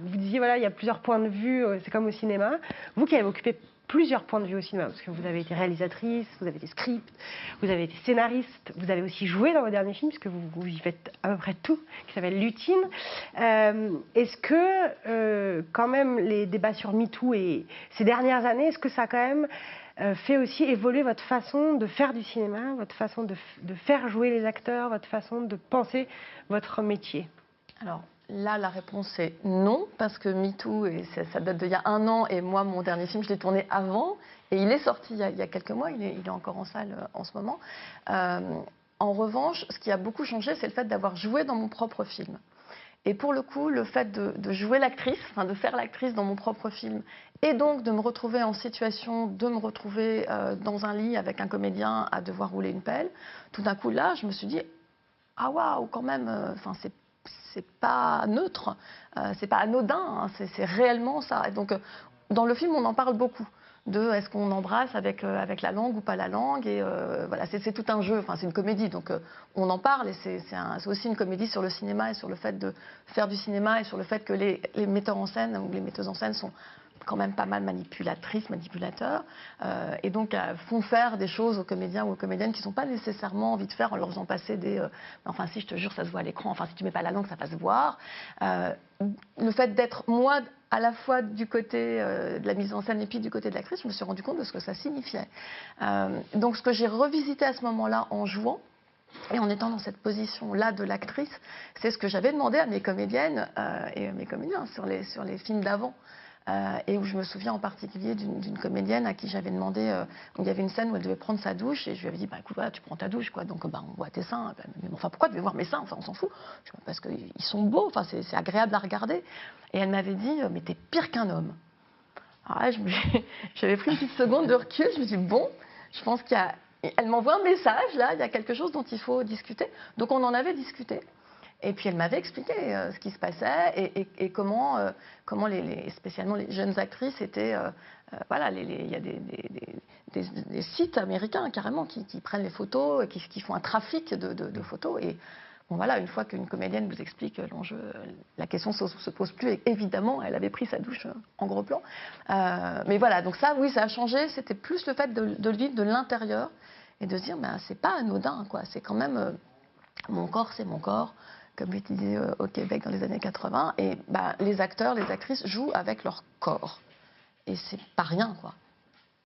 vous disiez, voilà, il y a plusieurs points de vue, c'est comme au cinéma. Vous qui avez occupé plusieurs points de vue au cinéma, parce que vous avez été réalisatrice, vous avez été script, vous avez été scénariste, vous avez aussi joué dans vos derniers films, puisque vous y faites à peu près tout, qui s'appelle Lutine. Est-ce que, quand même, les débats sur MeToo et ces dernières années, est-ce que ça a quand même fait aussi évoluer votre façon de faire du cinéma, votre façon de faire jouer les acteurs, votre façon de penser votre métier? Alors là, la réponse est non, parce que MeToo, ça date d'il y a 1 an, et moi, mon dernier film, je l'ai tourné avant, et il est sorti il y a quelques mois, il est encore en salle en ce moment. En revanche, ce qui a beaucoup changé, c'est le fait d'avoir joué dans mon propre film. Et pour le coup, le fait de jouer l'actrice, enfin de faire l'actrice dans mon propre film, et donc de me retrouver en situation, de me retrouver dans un lit avec un comédien à devoir rouler une pelle, tout d'un coup là, je me suis dit, ah waouh, quand même, enfin c'est pas neutre, c'est pas anodin, hein, c'est réellement ça. Et donc dans le film, on en parle beaucoup de est-ce qu'on embrasse avec la langue ou pas la langue, et voilà, c'est tout un jeu, enfin c'est une comédie, donc on en parle, et c'est aussi une comédie sur le cinéma et sur le fait de faire du cinéma, et sur le fait que les metteurs en scène ou les metteuses en scène sont quand même pas mal manipulatrices, manipulateurs, et donc font faire des choses aux comédiens ou aux comédiennes qui ne sont pas nécessairement envie de faire, en leur faisant passer des enfin si, je te jure, ça se voit à l'écran, enfin si tu mets pas la langue, ça va se voir. Le fait d'être moi à la fois du côté de la mise en scène et puis du côté de l'actrice, je me suis rendu compte de ce que ça signifiait. Donc ce que j'ai revisité à ce moment-là en jouant, et en étant dans cette position-là de l'actrice, c'est ce que j'avais demandé à mes comédiennes et à mes comédiens sur les films d'avant. Et où je me souviens en particulier d'une comédienne à qui j'avais demandé, où il y avait une scène où elle devait prendre sa douche, et je lui avais dit, bah écoute, voilà, tu prends ta douche, quoi, donc bah, on voit tes seins. Elle m'a dit, mais enfin, pourquoi tu veux voir mes seins, enfin, on s'en fout. Je dis, parce qu'ils sont beaux, enfin, c'est agréable à regarder. Et elle m'avait dit, mais t'es pire qu'un homme. Alors là, j'avais pris une petite seconde de recul, je me suis dit, bon, je pense qu'il y a... Elle m'envoie un message, là, il y a quelque chose dont il faut discuter. Donc on en avait discuté. Et puis elle m'avait expliqué ce qui se passait, et comment, spécialement les jeunes actrices étaient... voilà, il y a des sites américains carrément qui prennent les photos, qui font un trafic de photos. Et bon, voilà, une fois qu'une comédienne vous explique l'enjeu, la question ne se pose plus. Et évidemment, elle avait pris sa douche en gros plan. Mais voilà, donc ça, oui, ça a changé. C'était plus le fait de le vivre de l'intérieur et de se dire, ben, c'est pas anodin, quoi. C'est quand même... mon corps, c'est mon corps, comme je disais au Québec dans les années 80. Et bah, les acteurs, les actrices jouent avec leur corps. Et c'est pas rien, quoi.